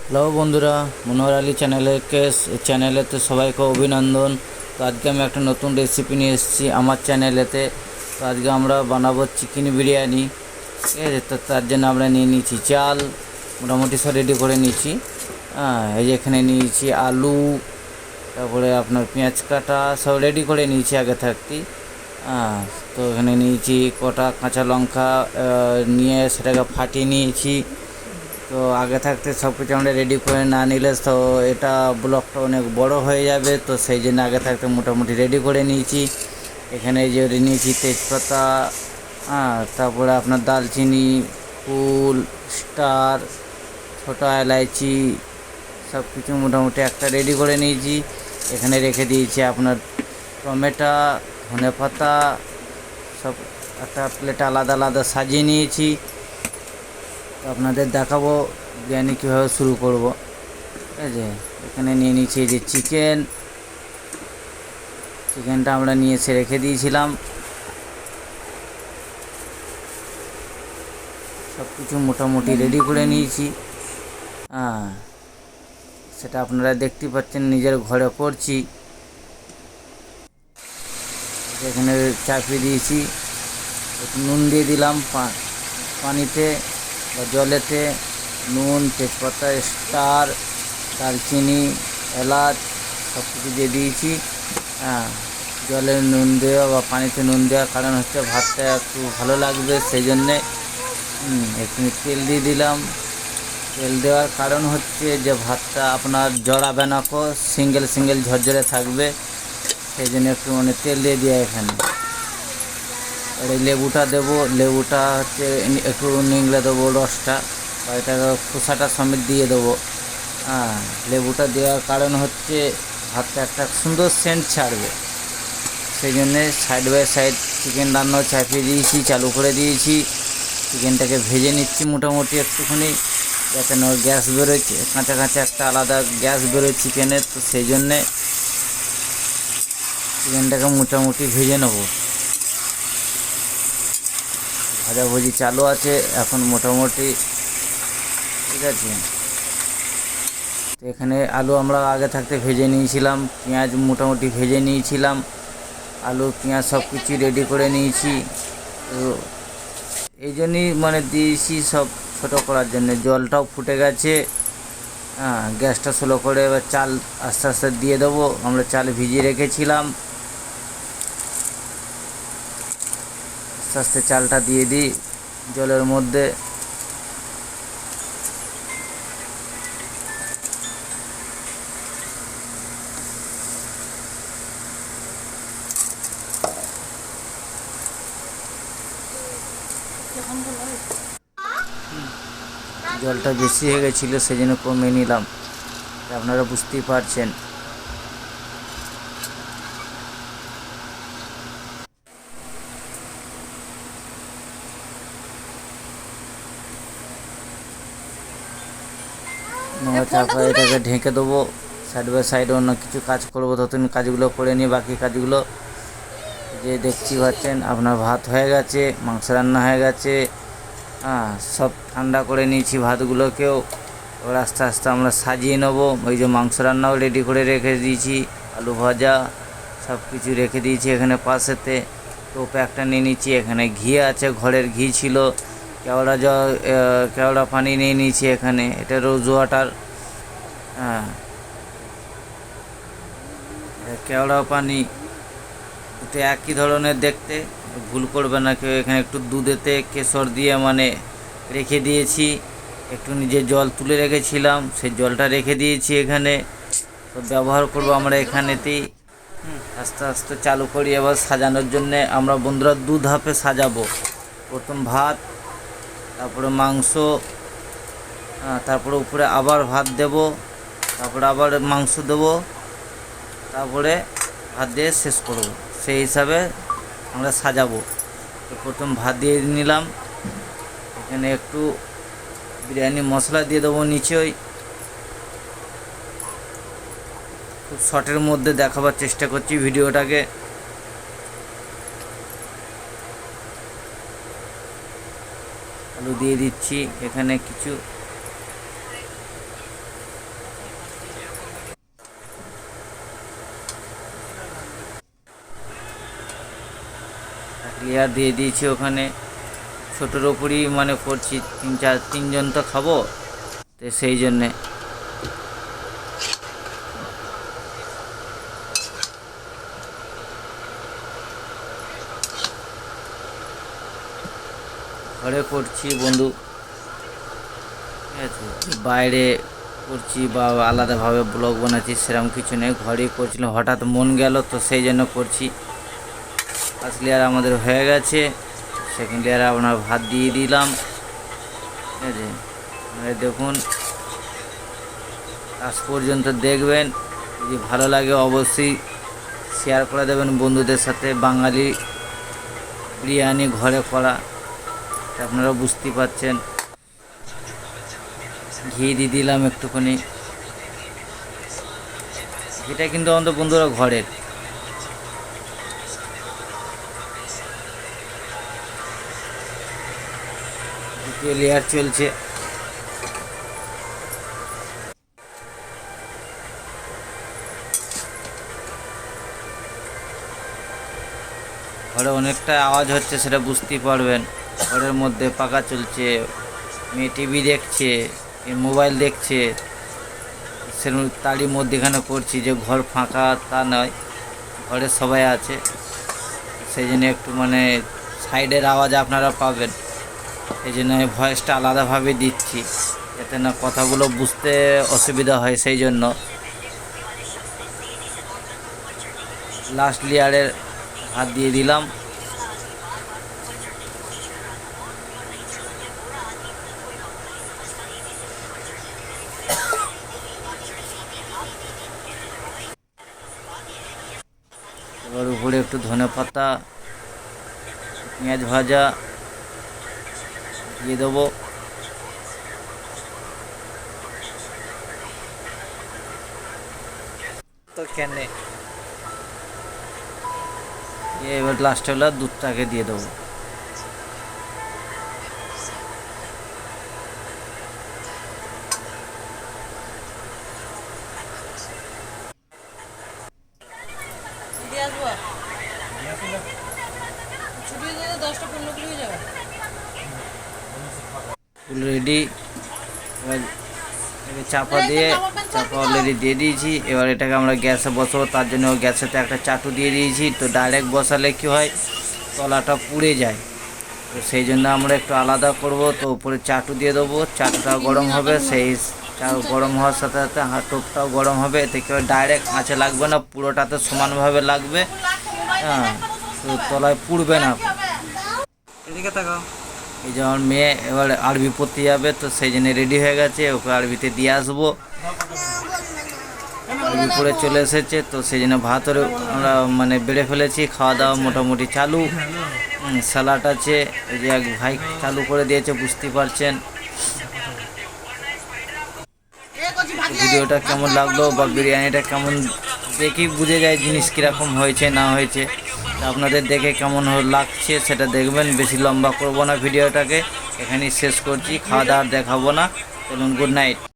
Hello বন্ধুরা, মনোহর আলী চ্যানেলেতে সবাইকে অভিনন্দন। তো আজকে আমি একটা নতুন রেসিপি নিয়ে এসেছি আমার চ্যানেলেতে। তো আজকে আমরা বানাবো চিকেন বিরিয়ানি। ঠিক আছে, তো তার জন্য আমরা নিয়ে নিয়েছি চাল, মোটামুটি সব রেডি করে নিয়েছি। এই যে এখানে নিয়েছি আলু, তারপরে আপনার পেঁয়াজ কাটা সব রেডি করে নিয়েছি আগে থাকতেই। হ্যাঁ, তো এখানে নিয়েছি কটা কাঁচা লঙ্কা, নিয়ে সেটাকে ফাটিয়ে নিয়েছি। তো আগে থাকতে সব কিছু আমরা রেডি করে না নিলে তো এটা ব্লগটা অনেক বড় হয়ে যাবে, তো সেই জন্য আগে থাকতে মোটামুটি রেডি করে নিয়েছি। এখানে যে নিয়েছি তেজপাতা, তারপরে আপনার দালচিনি, ফুল, স্টার, ছোটো এলাইচি, সব কিছু মোটামুটি একটা রেডি করে নিয়েছি। এখানে রেখে দিয়েছি আপনার টমেটো, ধনেপাতা, সব একটা প্লেট আলাদা আলাদা সাজিয়ে নিয়েছি। তো আপনাদের দেখাবো বিরিয়ানি কীভাবে শুরু করব। ঠিক আছে, এখানে নিয়ে নিচ্ছি এই যে চিকেনটা আমরা নিয়ে এসে রেখে দিয়েছিলাম। সব কিছু মোটামুটি রেডি করে নিয়েছি। সেটা আপনারা দেখতে পাচ্ছেন, নিজের ঘরে করছি। এখানে চাপিয়ে দিয়েছি, একটু নুন দিয়ে দিলাম পানিতে বা জলেতে। নুন, তেজপাতা, স্টার, দারচিনি, এলাচ সব কিছু দিয়ে দিয়েছি। জলে নুন দেওয়া বা পানিতে নুন দেওয়ার কারণ হচ্ছে ভাতটা একটু ভালো লাগবে, সেই জন্যে। একটু তেল দিয়ে দিলাম। তেল দেওয়ার কারণ হচ্ছে যে ভাতটা আপনার জড়াবে না, সিঙ্গেল সিঙ্গেল ঝরঝরে থাকবে, সেই জন্য একটু তেল দিয়ে দেওয়া এখানে। আর এই লেবুটা দেবো, লেবুটা হচ্ছে একটু নিংড়ে দেবো রসটা, বা এটাকে খোসাটা সমেত দিয়ে দেবো। লেবুটা দেওয়ার কারণ হচ্ছে ভাতটা একটা সুন্দর সেন্ট ছাড়বে, সেই জন্যে সাইড বাই সাইড চিকেন রান্নাও চাপিয়ে দিয়েছি, চালু করে দিয়েছি। চিকেনটাকে ভেজে নিচ্ছি মোটামুটি একটুখানি, যাতে গ্যাস বেরোচ্ছে, কাঁচা কাঁচা একটা আলাদা গ্যাস বেরোয় চিকেনের, তো সেই জন্যে চিকেনটাকে মোটামুটি ভেজে নেবো। ভাজাভুজি চালু আছে এখন মোটামুটি। ঠিক আছে, তো এখানে আলু আমরা আগে থাকতে ভেজে নিয়েছিলাম, পেঁয়াজ মোটামুটি ভেজে নিয়েছিলাম, আলু পেঁয়াজ সব কিছু রেডি করে নিয়েছি। তো এই জন্যই দিয়েছি সব ছোটো করার জন্য। জলটাও ফুটে গেছে। গ্যাসটা স্লো করে এবার চাল আস্তে আস্তে দিয়ে দেবো। আমরা চাল ভিজিয়ে রেখেছিলাম, আস্তে আস্তে চালটা দিয়ে দিই জলের মধ্যে। জলটা বেশি হয়ে গেছিলো, সেই জন্য কমিয়ে নিলাম, আপনারা বুঝতেই পারছেন। তারপর এটাকে ঢেকে দেবো। সাইড বাই সাইড অন্য কিছু কাজ করবো, ততদিন কাজগুলো করে নিই, বাকি কাজগুলো। যে দেখছি পাচ্ছেন আপনার ভাত হয়ে গেছে, মাংস রান্না হয়ে গেছে। সব ঠান্ডা করে নিয়েছি ভাতগুলোকেও। এবার আস্তে আস্তে আমরা সাজিয়ে নেবো। ওই যে মাংস রান্নাও রেডি করে রেখে দিয়েছি, আলু ভাজা সব কিছু রেখে দিয়েছি এখানে পাশেতে। টোপে একটা নিয়ে নিচ্ছি, এখানে ঘি আছে, ঘরের ঘি ছিল। কেওড়া পানি নিয়ে নিয়েছি এখানে, এটা রোজ ওয়াটার। কেওড়া পানি দুটো একই ধরনের দেখতে, ভুল করবে না কেউ। এখানে একটু দুধেতে কেশর দিয়ে রেখে দিয়েছি। একটু নিজে জল তুলে রেখেছিলাম, সেই জলটা রেখে দিয়েছি এখানে। তো ব্যবহার করব আমরা এখানেতেই। আস্তে আস্তে চালু করি এবার সাজানোর জন্যে। আমরা বন্ধুরা দু ধাপে সাজাবো। প্রথম ভাত, তারপরে মাংস, তারপরে উপরে আবার ভাত দেব, তারপরে আবার মাংস দেব, তারপরে ভাত দিয়ে শেষ করব। সেই হিসাবে আমরা সাজাবো। তো প্রথম ভাত দিয়ে নিলাম, এখানে একটু বিরিয়ানি মশলা দিয়ে দেবো নিচেই। খুব শর্টের মধ্যে দেখাবার চেষ্টা করছি ভিডিওটাকে। আলু দিয়ে দিচ্ছি এখানে কিছু। লেয়ার দিয়ে দিয়েছি ওখানে। ছোটোর ওপরই মানে করছি, তিনজন তো খাবো, তো সেই জন্যে। ঘরে করছি বন্ধু, ঠিক আছে। বাইরে করছি বা আলাদাভাবে ব্লগ বানাচ্ছি সেরকম কিছু নেই, ঘরেই করছিলাম, হঠাৎ মন গেল তো সেই জন্য করছি। ফার্স্ট লেয়ার আমাদের হয়ে গেছে, সেকেন্ড লেয়ারে আপনার ভাত দিয়ে দিলাম, ঠিক আছে। দেখুন লাস্ট পর্যন্ত দেখবেন, যদি ভালো লাগে অবশ্যই শেয়ার করে দেবেন বন্ধুদের সাথে। বাঙালি বিরিয়ানি ঘরে করা, আপনারা বুঝতেই পারছেন। ঘি দিয়ে দিলাম একটুখানি, এটা কিন্তু আমাদের বন্ধুরা ঘরের। দ্বিতীয় লেয়ার চলছে। ঘরে অনেকটা আওয়াজ হচ্ছে, সেটা বুঝতেই পারবেন। ঘরের মধ্যে পাখা চলছে, মেয়ে টিভি দেখছে, মোবাইল দেখছে, সেরকম তারই মধ্যেখানে করছি। যে ঘর ফাঁকা তা নয়, ঘরে সবাই আছে, সেই জন্য একটু মানে সাইডের আওয়াজ আপনারা পাবেন। এই জন্য আমি ভয়েসটা আলাদাভাবে দিচ্ছি, যাতে না কথাগুলো বুঝতে অসুবিধা হয়, সেই জন্য। লাস্ট লেয়ারের হাত দিয়ে দিলাম। এবার উপরে একটু ধনেপাতা, পেঁয়াজ ভাজা দিয়ে দেবো। তো কেনে এবার লাস্টে হলো দুধটাকে দিয়ে দেবো। Full ready. এবার চাপা অলরেডি দিয়ে দিয়েছি। এবার এটাকে আমরা গ্যাসে বসাবো, তার জন্য গ্যাসেতে একটা চাটু দিয়ে দিয়েছি। তো ডাইরেক্ট বসালে কি হয়, তলাটা পুড়ে যায়, তো সেই জন্য আমরা একটু আলাদা করব। তো উপরে চাটু দিয়ে দেবো, চাটুটা গরম হবে, সেই গরম হওয়ার সাথে সাথে টোপটাও গরম হবে। এতে কেউ ডাইরেক্ট আঁচে লাগবে না, পুরোটাতে সমানভাবে লাগবে, হ্যাঁ, তো তলায় পুড়বে না। এদিকে তাকাও। এই যে আমার মেয়ে এবার আরবি পড়তে যাবে, তো সেই জন্য রেডি হয়ে গেছে, ওকে আরবিতে দিয়ে আসবো। আরবি পড়ে চলে এসেছে, তো সেই জন্য ভাতরে আমরা মানে বেড়ে ফেলেছি। খাওয়া দাওয়া মোটামুটি চালু। স্যালাড আছে, এই যে এক ভাই চালু করে দিয়েছে, বুঝতেই পারছেন। ভিডিওটা কেমন লাগলো বা বিরিয়ানিটা কেমন, দেখেই বুঝে যায় জিনিস কীরকম হয়েছে না হয়েছে। আপনাদের দেখে কেমন লাগছে সেটা দেখবেন। বেশি লম্বা করব না ভিডিওটাকে, এখানেই শেষ করছি। খাওয়া দাওয়া দেখাবো না। চলুন, গুড নাইট।